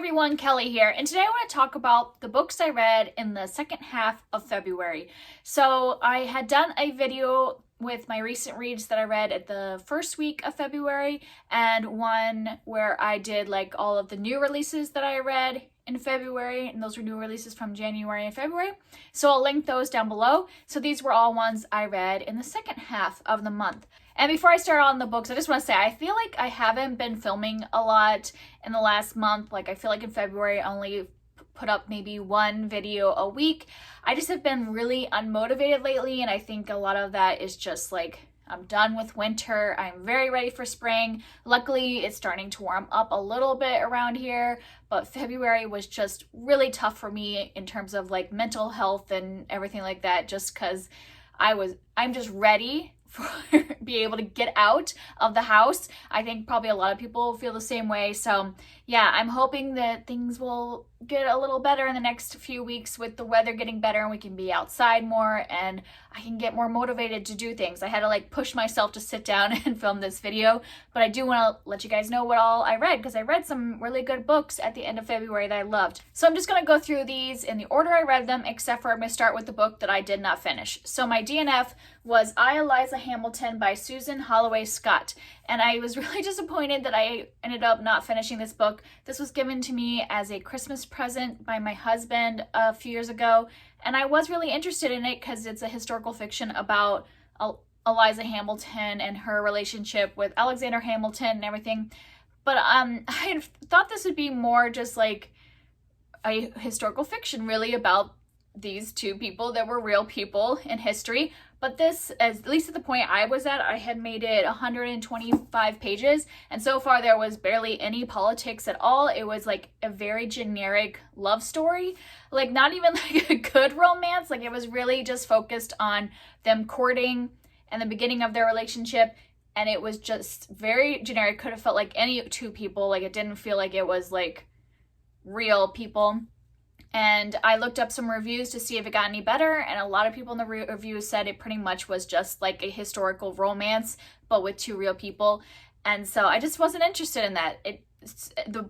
everyone, Kelly here, and today I want to talk about the books I read in the second half of February. So I had done a video with my recent reads that I read at the first week of February, and one where I did like all of the new releases that I read in February, and those were new releases from January and February. So I'll link those down below. So these were all ones I read in the second half of the month. And before I start on the books, I just want to say I feel like I haven't been filming a lot in the last month. Like I feel like in February I only put up maybe one video a week. I just have been really unmotivated lately, and I think a lot of that is just like I'm done with winter. I'm very ready for spring. Luckily, it's starting to warm up a little bit around here, but February was just really tough for me in terms of like mental health and everything like that, just because I'm just ready for be able to get out of the house. I think probably a lot of people feel the same way. So yeah, I'm hoping that things will get a little better in the next few weeks with the weather getting better and we can be outside more and I can get more motivated to do things. I had to like push myself to sit down and film this video, but I do want to let you guys know what all I read, because I read some really good books at the end of February that I loved. So I'm just going to go through these in the order I read them, except for I'm going to start with the book that I did not finish. So my DNF was I, Eliza Hamilton by Susan Holloway Scott. And I was really disappointed that I ended up not finishing this book. This was given to me as a Christmas present by my husband a few years ago. And I was really interested in it because it's a historical fiction about Eliza Hamilton and her relationship with Alexander Hamilton and everything. But I thought this would be more just like a historical fiction really about these two people that were real people in history. But this, at least at the point I was at, I had made it 125 pages, and so far there was barely any politics at all. It was like a very generic love story, like not even like a good romance. Like it was really just focused on them courting and the beginning of their relationship, and it was just very generic. Could have felt like any two people. Like it didn't feel like it was like real people. And I looked up some reviews to see if it got any better, and a lot of people in the reviews said it pretty much was just like a historical romance, but with two real people. And so I just wasn't interested in that. The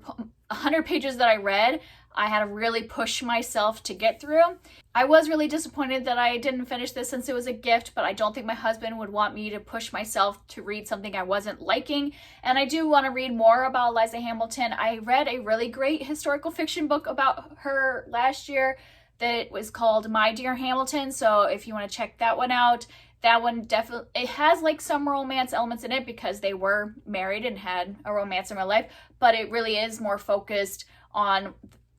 100 pages that I read, I had to really push myself to get through. I was really disappointed that I didn't finish this since it was a gift, but I don't think my husband would want me to push myself to read something I wasn't liking. And I do want to read more about Eliza Hamilton. I read a really great historical fiction book about her last year that was called My Dear Hamilton. So if you want to check that one out, that one definitely, it has like some romance elements in it because they were married and had a romance in real life, but it really is more focused on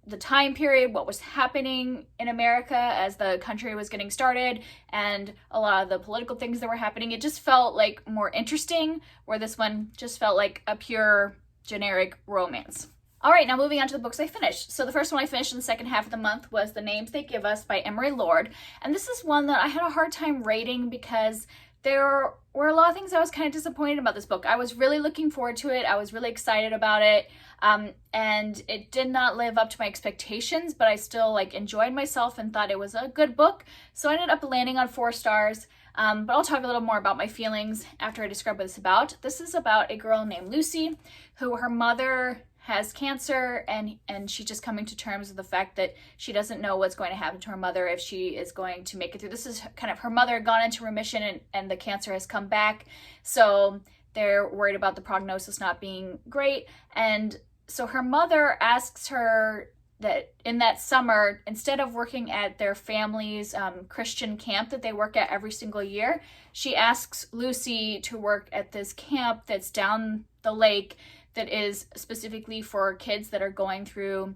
the time period, what was happening in America as the country was getting started, and a lot of the political things that were happening. It just felt like more interesting, where this one just felt like a pure generic romance. All right, now moving on to the books I finished. So the first one I finished in the second half of the month was The Names They Give Us by Emery Lord. And this is one that I had a hard time rating because there were a lot of things I was kind of disappointed about this book. I was really looking forward to it. I was really excited about it. And it did not live up to my expectations, but I still like enjoyed myself and thought it was a good book. So I ended up landing on 4 stars. But I'll talk a little more about my feelings after I describe what it's about. This is about a girl named Lucy, who her mother has cancer, and she's just coming to terms with the fact that she doesn't know what's going to happen to her mother, if she is going to make it through. This is kind of her mother had gone into remission and the cancer has come back. So they're worried about the prognosis not being great. And so her mother asks her that in that summer, instead of working at their family's Christian camp that they work at every single year, she asks Lucy to work at this camp that's down the lake that is specifically for kids that are going through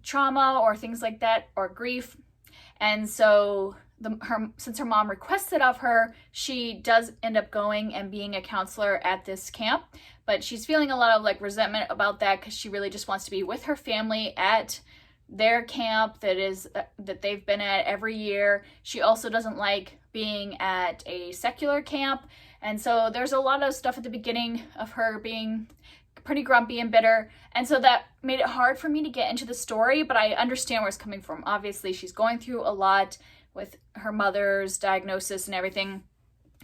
trauma or things like that, or grief. And so since her mom requests it of her, she does end up going and being a counselor at this camp. But she's feeling a lot of like resentment about that because she really just wants to be with her family at their camp that they've been at every year. She also doesn't like being at a secular camp. And so there's a lot of stuff at the beginning of her being pretty grumpy and bitter, and so that made it hard for me to get into the story, but I understand where it's coming from. Obviously, she's going through a lot with her mother's diagnosis and everything,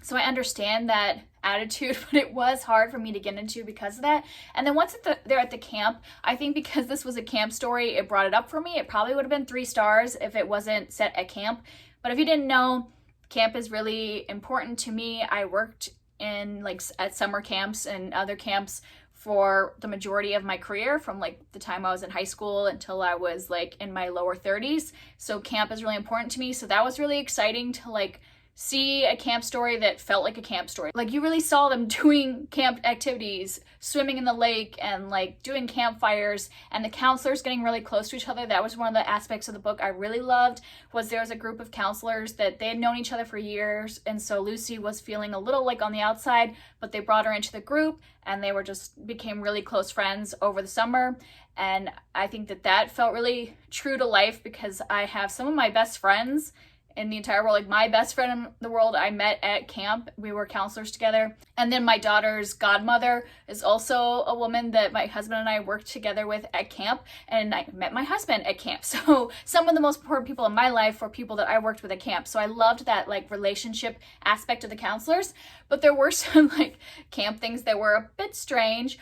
so I understand that attitude, but it was hard for me to get into because of that. And then once they're at the camp, I think because this was a camp story, it brought it up for me. It probably would have been 3 stars if it wasn't set at camp. But if you didn't know, camp is really important to me. I worked in like at summer camps and other camps for the majority of my career, from like the time I was in high school until I was like in my lower 30s. So camp is really important to me. So that was really exciting to like see a camp story that felt like a camp story. Like you really saw them doing camp activities, swimming in the lake and like doing campfires, and the counselors getting really close to each other. That was one of the aspects of the book I really loved, was there was a group of counselors that they had known each other for years, and so Lucy was feeling a little like on the outside, but they brought her into the group and they were just became really close friends over the summer. And I think that felt really true to life, because I have some of my best friends in the entire world. Like my best friend in the world I met at camp. We were counselors together. And then my daughter's godmother is also a woman that my husband and I worked together with at camp, and I met my husband at camp. So some of the most important people in my life were people that I worked with at camp. So I loved that like relationship aspect of the counselors. But there were some like camp things that were a bit strange,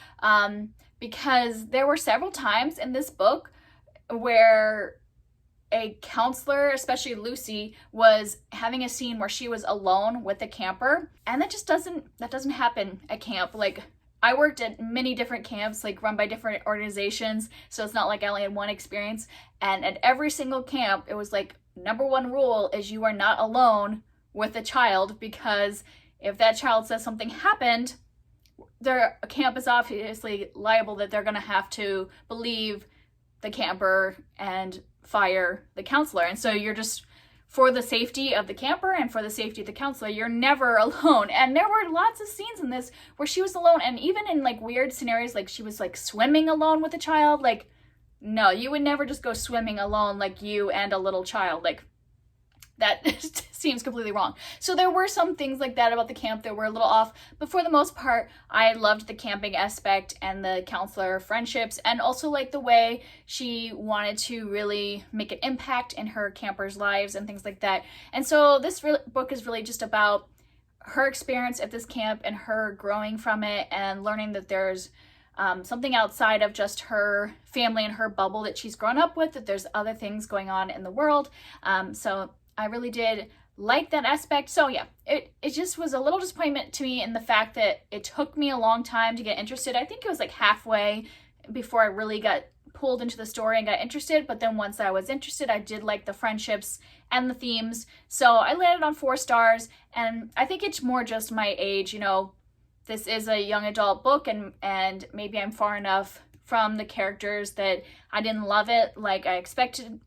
because there were several times in this book where a counselor, especially Lucy, was having a scene where she was alone with a camper, and that doesn't happen at camp. Like I worked at many different camps, like run by different organizations, so it's not like I only had one experience. And at every single camp, it was like number 1 rule is you are not alone with a child, because if that child says something happened, their camp is obviously liable that they're going to have to believe the camper and fire the counselor. And so you're just, for the safety of the camper and for the safety of the counselor, you're never alone. And there were lots of scenes in this where she was alone, and even in like weird scenarios, like she was like swimming alone with a child. Like, no, you would never just go swimming alone, like you and a little child. Like that seems completely wrong. So there were some things like that about the camp that were a little off, but for the most part, I loved the camping aspect and the counselor friendships, and also like the way she wanted to really make an impact in her campers' lives and things like that. And so this book is really just about her experience at this camp and her growing from it and learning that there's something outside of just her family and her bubble that she's grown up with, that there's other things going on in the world. So I really did like that aspect. So yeah, it just was a little disappointment to me in the fact that it took me a long time to get interested. I think it was like halfway before I really got pulled into the story and got interested. But then once I was interested, I did like the friendships and the themes. So I landed on 4 stars, and I think it's more just my age. You know, this is a young adult book, and maybe I'm far enough from the characters that I didn't love it like I expected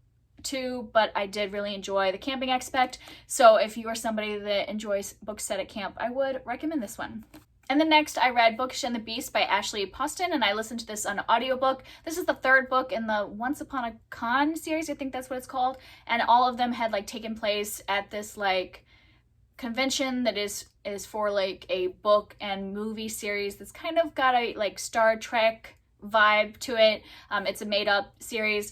to, but I did really enjoy the camping aspect. So if you are somebody that enjoys books set at camp, I would recommend this one. And then next I read Bookish and the Beast by Ashley Poston, and I listened to this on audiobook. This is the 3rd book in the Once Upon a Con series, I think that's what it's called. And all of them had like taken place at this like convention that is for like a book and movie series that's kind of got a like Star Trek vibe to it. It's a made up series.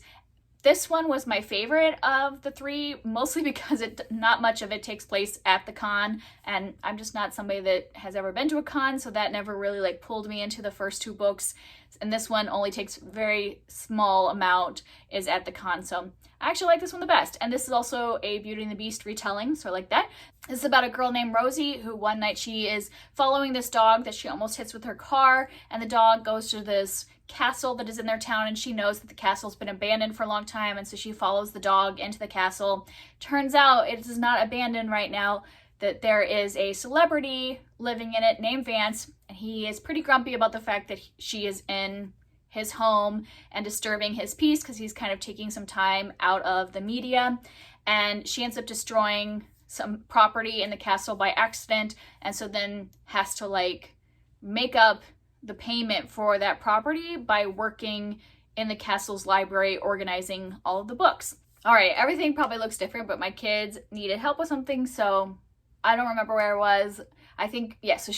This one was my favorite of the 3, mostly because not much of it takes place at the con, and I'm just not somebody that has ever been to a con, so that never really like pulled me into the first 2 books. And this one only takes very small amount is at the con, so I actually like this one the best. And this is also a Beauty and the Beast retelling, so I like that. This is about a girl named Rosie who one night she is following this dog that she almost hits with her car, and the dog goes to this castle that is in their town, and she knows that the castle's been abandoned for a long time, and so she follows the dog into the castle. Turns out it is not abandoned right now, that there is a celebrity living in it named Vance, and he is pretty grumpy about the fact that she is in his home and disturbing his peace because he's kind of taking some time out of the media. And she ends up destroying some property in the castle by accident, and so then has to like make up the payment for that property by working in the castle's library, organizing all of the books. All right, everything probably looks different, but my kids needed help with something, so I don't remember where I was. I think, yeah, so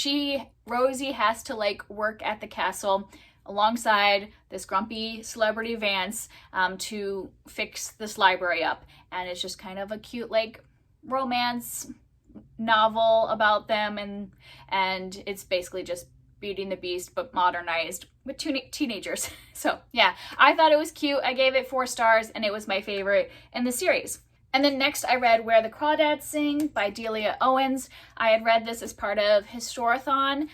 Rosie has to like work at the castle alongside this grumpy celebrity Vance to fix this library up. And it's just kind of a cute like romance novel about them, and it's basically just Beauty and the Beast but modernized with teenagers. So yeah, I thought it was cute. I gave it 4 stars, and it was my favorite in the series. And then next I read Where the Crawdads Sing by Delia Owens. I had read this as part of Historathon,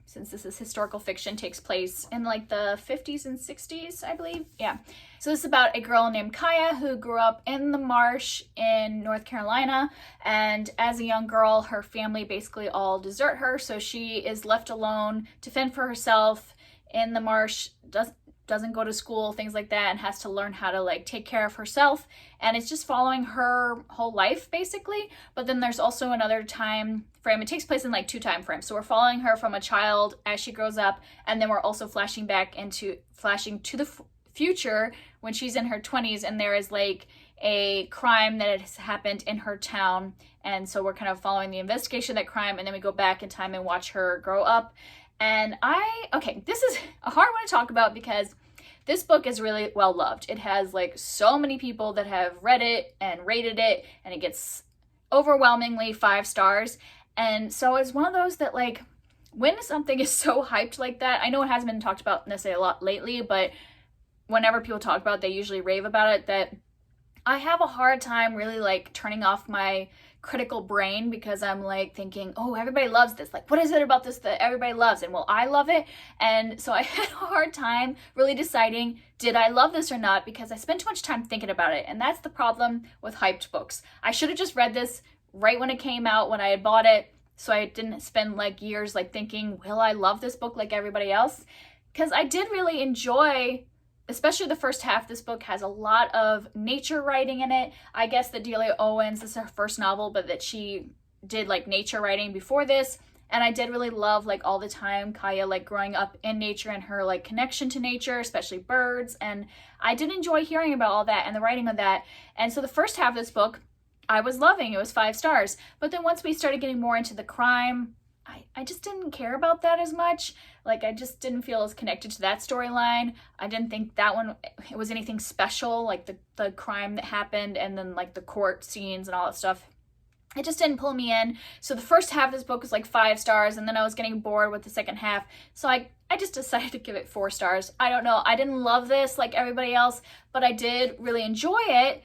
since this is historical fiction, takes place in like the 50s and 60s, I believe. Yeah. So this is about a girl named Kaya who grew up in the marsh in North Carolina, and as a young girl, her family basically all desert her, so she is left alone to fend for herself in the marsh, doesn't go to school, things like that, and has to learn how to like take care of herself. And it's just following her whole life basically. But then there's also another time frame. It takes place in like 2 time frames. So we're following her from a child as she grows up, and then we're also flashing to the future when she's in her 20s, and there is like a crime that has happened in her town. And so we're kind of following the investigation of that crime, and then we go back in time and watch her grow up. And this is a hard one to talk about because this book is really well loved. It has like so many people that have read it and rated it, and it gets overwhelmingly 5 stars. And so it's one of those that like, when something is so hyped like that, I know it hasn't been talked about necessarily a lot lately, but whenever people talk about it, they usually rave about it, that I have a hard time really like turning off my critical brain, because I'm like thinking, oh, everybody loves this, like what is it about this that everybody loves, and will I love it? And so I had a hard time really deciding, did I love this or not, because I spent too much time thinking about it. And that's the problem with hyped books. I should have just read this right when it came out, when I had bought it, so I didn't spend like years like thinking, will I love this book like everybody else? Because I did really enjoy, especially the first half. This book has a lot of nature writing in it. I guess that Delia Owens, this is her first novel, but that she did like nature writing before this. And I did really love like all the time Kaya like growing up in nature and her like connection to nature, especially birds. And I did enjoy hearing about all that and the writing of that. And so the first half of this book, I was loving. It was 5 stars. But then once we started getting more into the crime, I just didn't care about that as much. Like, I just didn't feel as connected to that storyline. I didn't think that one it was anything special, like the crime that happened and then like the court scenes and all that stuff. It just didn't pull me in. So the first half of this book was like 5 stars, and then I was getting bored with the second half. So I just decided to give it 4 stars. I don't know. I didn't love this like everybody else, but I did really enjoy it.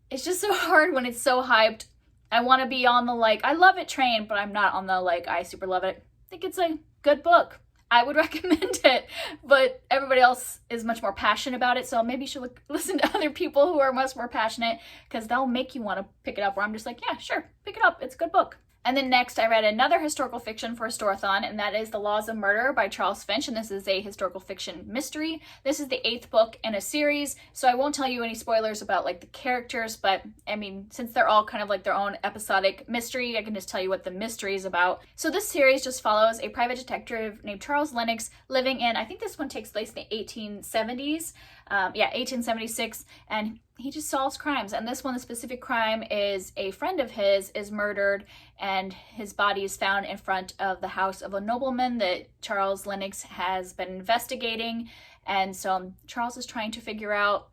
It's just so hard when it's so hyped. I want to be on the like, I love it train, but I'm not on the like, I super love it. I think it's a good book. I would recommend it, but everybody else is much more passionate about it. So maybe you should listen to other people who are much more passionate, because they'll make you want to pick it up, where I'm just like, yeah, sure, pick it up. It's a good book. And then next I read another historical fiction for Historathon, and that is The Laws of Murder by Charles Finch, and this is a historical fiction mystery. This is the 8th book in a series, so I won't tell you any spoilers about like the characters, but I mean, since they're all kind of like their own episodic mystery, I can just tell you what the mystery is about. So this series just follows a private detective named Charles Lennox living in, I think this one takes place in the 1870s, 1876, and he just solves crimes. And this one, the specific crime is a friend of his is murdered, and his body is found in front of the house of a nobleman that Charles Lennox has been investigating. And so Charles is trying to figure out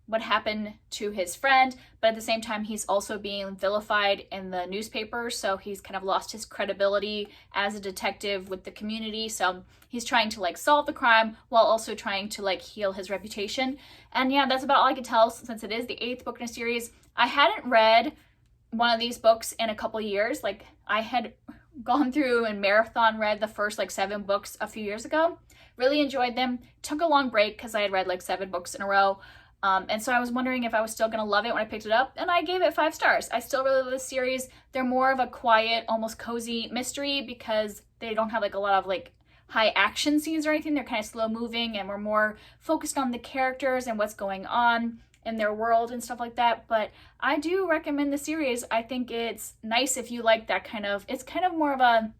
what happened to his friend, but at the same time he's also being vilified in the newspaper, so he's kind of lost his credibility as a detective with the community. So he's trying to like solve the crime while also trying to like heal his reputation. And yeah, that's about all I can tell, since it is the 8th book in a series. I hadn't read one of these books in a couple years. Like, I had gone through and marathon read the first like 7 books a few years ago. Really enjoyed them. Took a long break because I had read like 7 books in a row. And so I was wondering if I was still going to love it when I picked it up, and I gave it 5 stars. I still really love this series. They're more of a quiet, almost cozy mystery, because they don't have like a lot of like high action scenes or anything. They're kind of slow moving, and we're more focused on the characters and what's going on in their world and stuff like that. But I do recommend the series. I think it's nice if you like that kind of, it's kind of more of a,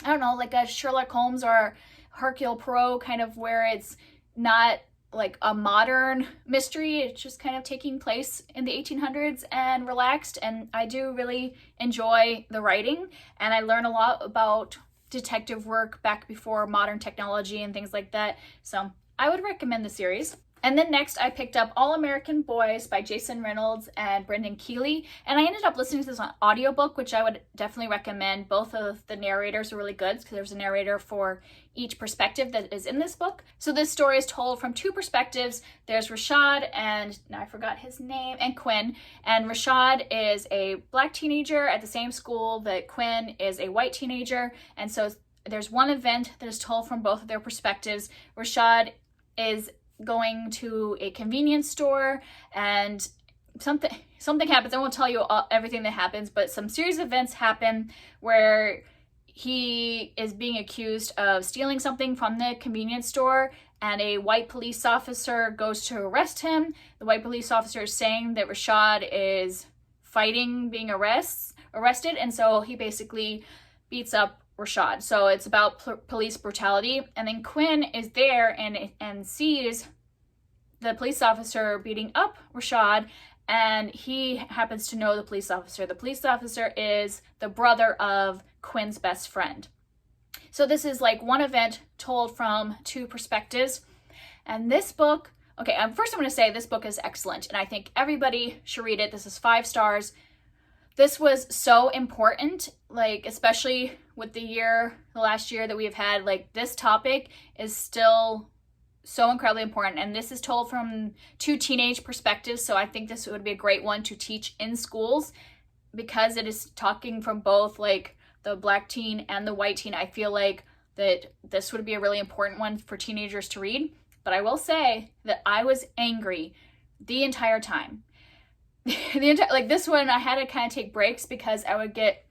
I don't know, like a Sherlock Holmes or Hercule Poirot kind of, where it's not like a modern mystery. It's just kind of taking place in the 1800s and relaxed. And I do really enjoy the writing, and I learn a lot about detective work back before modern technology and things like that. So I would recommend the series. And then next I picked up All American Boys by Jason Reynolds and Brendan Kiely. And I ended up listening to this on audiobook, which I would definitely recommend. Both of the narrators are really good because there's a narrator for each perspective that is in this book. So this story is told from two perspectives. There's Rashad and, now I forgot his name, and Quinn. And Rashad is a black teenager at the same school that Quinn is a white teenager. And so there's one event that is told from both of their perspectives. Rashad is going to a convenience store and something happens. I won't tell you everything that happens, but some series of events happen where he is being accused of stealing something from the convenience store, and a white police officer goes to arrest him. The white police officer is saying that Rashad is fighting being arrested, and so he basically beats up Rashad. So it's about police brutality. And then Quinn is there and sees the police officer beating up Rashad, and he happens to know the police officer. The police officer is the brother of Quinn's best friend. So this is like one event told from two perspectives. And this book, okay, first I'm going to say this book is excellent, and I think everybody should read it. This is 5 stars. This was so important, like especially with the last year that we've had, like this topic is still so incredibly important. And this is told from 2 teenage perspectives. So I think this would be a great one to teach in schools because it is talking from both like the black teen and the white teen. I feel like that this would be a really important one for teenagers to read. But I will say that I was angry the entire time. Like this one, I had to kind of take breaks because I would get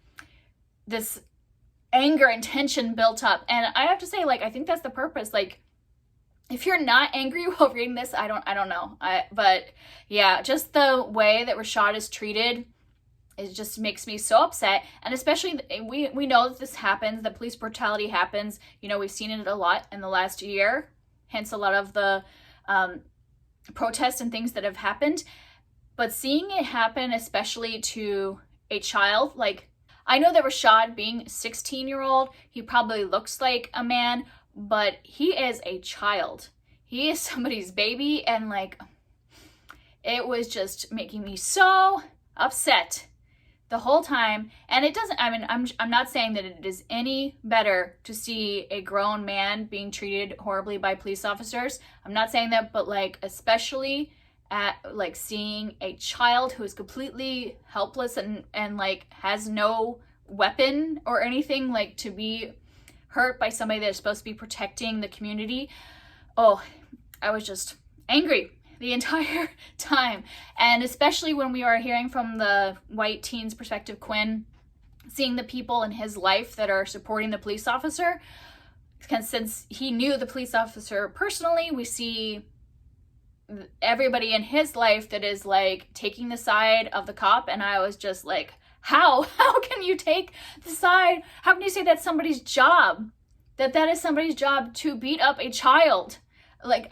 this anger and tension built up. And I have to say, like, I think that's the purpose. Like, if you're not angry while reading this, I don't know. But yeah, just the way that Rashad is treated, it just makes me so upset. And especially, we know that this happens, that police brutality happens. You know, we've seen it a lot in the last year, hence a lot of the protests and things that have happened. But seeing it happen, especially to a child, like, I know that Rashad, being a 16-year-old, he probably looks like a man, but he is a child. He is somebody's baby, and like, it was just making me so upset the whole time. And it doesn't, I mean, I'm not saying that it is any better to see a grown man being treated horribly by police officers. I'm not saying that, but like, especially at like seeing a child who is completely helpless and like has no weapon or anything, like to be hurt by somebody that's supposed to be protecting the community. Oh, I was just angry the entire time. And especially when we are hearing from the white teen's perspective, Quinn, seeing the people in his life that are supporting the police officer. Because since he knew the police officer personally, we see everybody in his life that is like taking the side of the cop. And I was just like, how can you take the side? How can you say that's somebody's job? That is somebody's job to beat up a child? Like,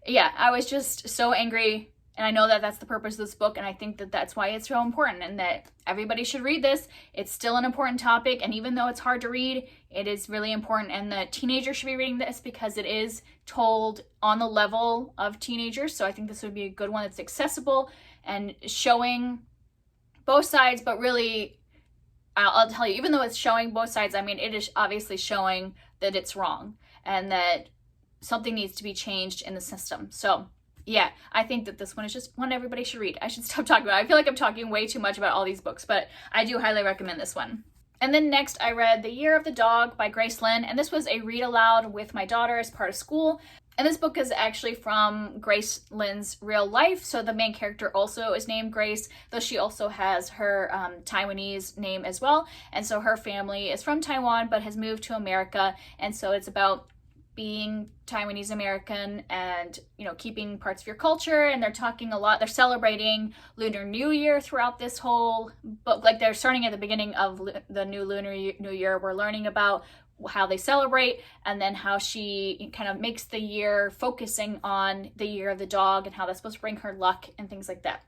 yeah, I was just so angry. And I know that that's the purpose of this book, and I think that that's why it's so important and that everybody should read this. It's still an important topic, and even though it's hard to read, it is really important, and the teenagers should be reading this because it is told on the level of teenagers. So I think this would be a good one that's accessible and showing both sides, but really, I'll tell you, even though it's showing both sides, I mean, it is obviously showing that it's wrong and that something needs to be changed in the system. So yeah, I think that this one is just one everybody should read. I should stop talking about it. I feel like I'm talking way too much about all these books, but I do highly recommend this one. And then next I read The Year of the Dog by Grace Lin, and this was a read aloud with my daughter as part of school. And this book is actually from Grace Lin's real life, so the main character also is named Grace, though she also has her Taiwanese name as well. And so her family is from Taiwan but has moved to America, and so it's about being Taiwanese American and, you know, keeping parts of your culture. And they're talking a lot, they're celebrating Lunar New Year throughout this whole book. Like, they're starting at the beginning of the new Lunar New Year. We're learning about how they celebrate, and then how she kind of makes the year focusing on the year of the dog and how that's supposed to bring her luck and things like that.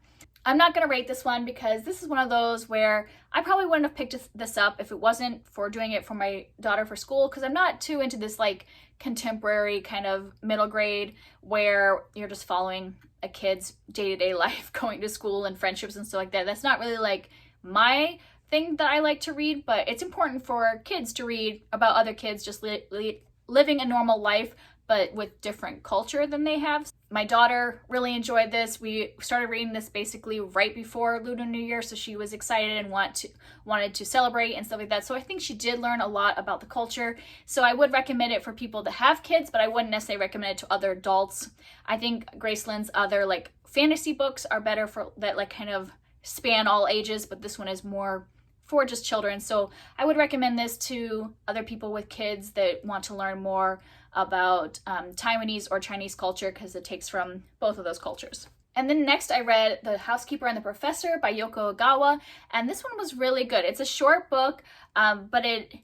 I'm not going to rate this one because this is one of those where I probably wouldn't have picked this up if it wasn't for doing it for my daughter for school, because I'm not too into this like contemporary kind of middle grade where you're just following a kid's day-to-day life, going to school and friendships and stuff like that. That's not really like my thing that I like to read, but it's important for kids to read about other kids just living a normal life, but with different culture than they have. My daughter really enjoyed this. We started reading this basically right before Lunar New Year, so she was excited and wanted to celebrate and stuff like that. So I think she did learn a lot about the culture. So I would recommend it for people that have kids, but I wouldn't necessarily recommend it to other adults. I think Grace Lin's other like fantasy books are better for that, like kind of span all ages, but this one is more for just children. So I would recommend this to other people with kids that want to learn more about Taiwanese or Chinese culture, because it takes from both of those cultures. And then next I read The Housekeeper and the Professor by Yoko Ogawa, and this one was really good. It's a short book, but it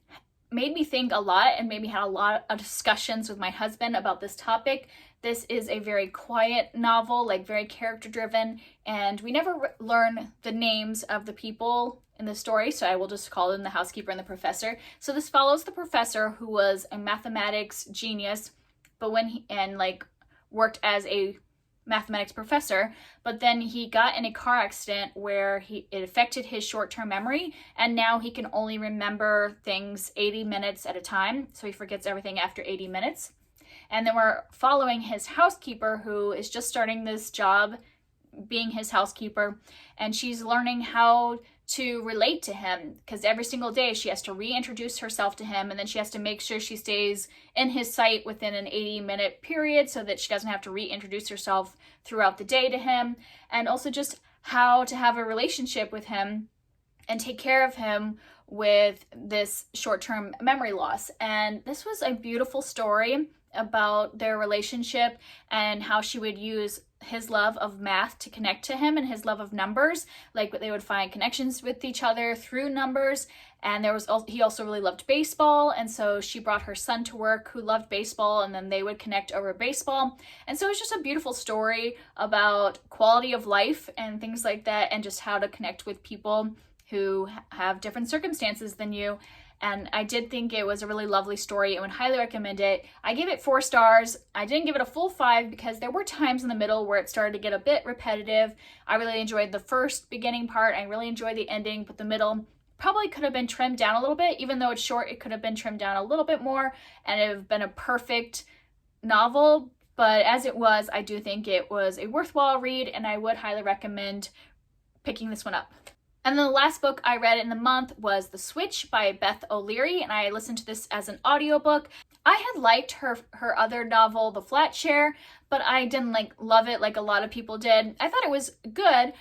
made me think a lot and made me have a lot of discussions with my husband about this topic. This is a very quiet novel, like very character driven, and we never learn the names of the people in the story, so I will just call them the housekeeper and the professor. So this follows the professor, who was a mathematics genius, but worked as a mathematics professor, but then he got in a car accident where it affected his short-term memory, and now he can only remember things 80 minutes at a time, so he forgets everything after 80 minutes. And then we're following his housekeeper, who is just starting this job being his housekeeper, and she's learning how to relate to him, because every single day she has to reintroduce herself to him, and then she has to make sure she stays in his sight within an 80-minute period so that she doesn't have to reintroduce herself throughout the day to him, and also just how to have a relationship with him and take care of him with this short-term memory loss. And this was a beautiful story about their relationship and how she would use his love of math to connect to him and his love of numbers. Like they would find connections with each other through numbers. And he also really loved baseball, and so she brought her son to work who loved baseball, and then they would connect over baseball. And so it's just a beautiful story about quality of life and things like that, and just how to connect with people who have different circumstances than you. And I did think it was a really lovely story and would highly recommend it. I gave it 4 stars. I didn't give it a full 5 because there were times in the middle where it started to get a bit repetitive. I really enjoyed the first beginning part. I really enjoyed the ending, but the middle probably could have been trimmed down a little bit. Even though it's short, it could have been trimmed down a little bit more and it would have been a perfect novel. But as it was, I do think it was a worthwhile read, and I would highly recommend picking this one up. And then the last book I read in the month was The Switch by Beth O'Leary, and I listened to this as an audiobook. I had liked her other novel, The Flat Chair, but I didn't love it like a lot of people did. I thought it was good,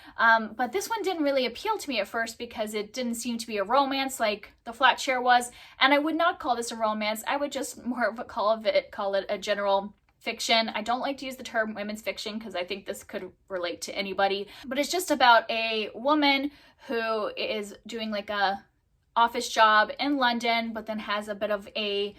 but this one didn't really appeal to me at first because it didn't seem to be a romance like The Flat Chair was, and I would not call this a romance. I would just more of a call it a general fiction. I don't like to use the term women's fiction because I think this could relate to anybody, but it's just about a woman who is doing like a office job in London, but then has a bit of a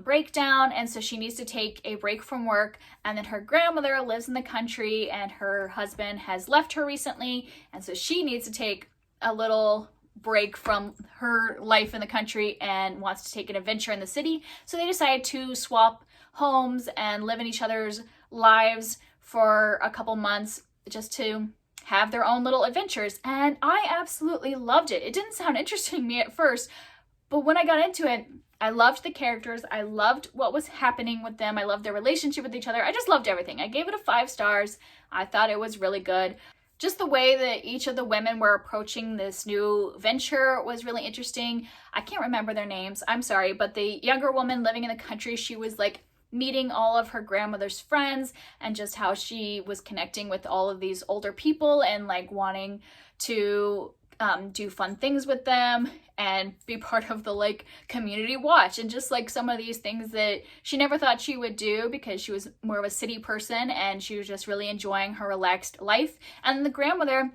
breakdown, and so she needs to take a break from work, and then her grandmother lives in the country and her husband has left her recently, and so she needs to take a little break from her life in the country and wants to take an adventure in the city. So they decide to swap homes and live in each other's lives for a couple months just to have their own little adventures. And I absolutely loved it. It didn't sound interesting to me at first, but when I got into it, I loved the characters. I loved what was happening with them. I loved their relationship with each other. I just loved everything. I gave it a 5 stars. I thought it was really good. Just the way that each of the women were approaching this new venture was really interesting. I can't remember their names, I'm sorry, but the younger woman living in the country, she was like meeting all of her grandmother's friends and just how she was connecting with all of these older people and like wanting to do fun things with them and be part of the like community watch, and just like some of these things that she never thought she would do because she was more of a city person and she was just really enjoying her relaxed life. And the grandmother,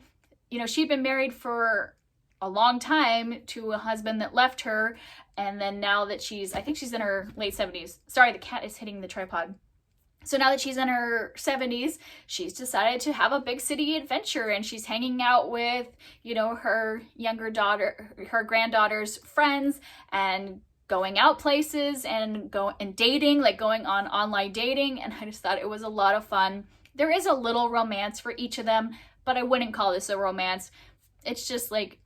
you know, she'd been married for a long time to a husband that left her, and then now that I think she's in her late 70s. Sorry, the cat is hitting the tripod. So now that she's in her 70s, she's decided to have a big city adventure, and she's hanging out with, you know, her younger daughter, her granddaughter's friends, and going out places and dating, like going on online dating. And I just thought it was a lot of fun. There is a little romance for each of them, but I wouldn't call this a romance. It's just like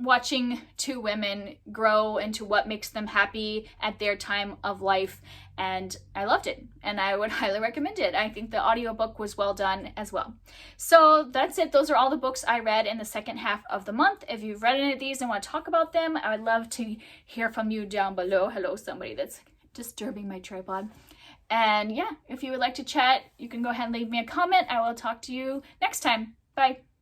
watching two women grow into what makes them happy at their time of life, and I loved it, and I would highly recommend it. I think the audiobook was well done as well. So that's it. Those are all the books I read in the second half of the month. If you've read any of these and want to talk about them, I would love to hear from you down below. Hello, somebody that's disturbing my tripod. And yeah, if you would like to chat, you can go ahead and leave me a comment. I will talk to you next time. Bye.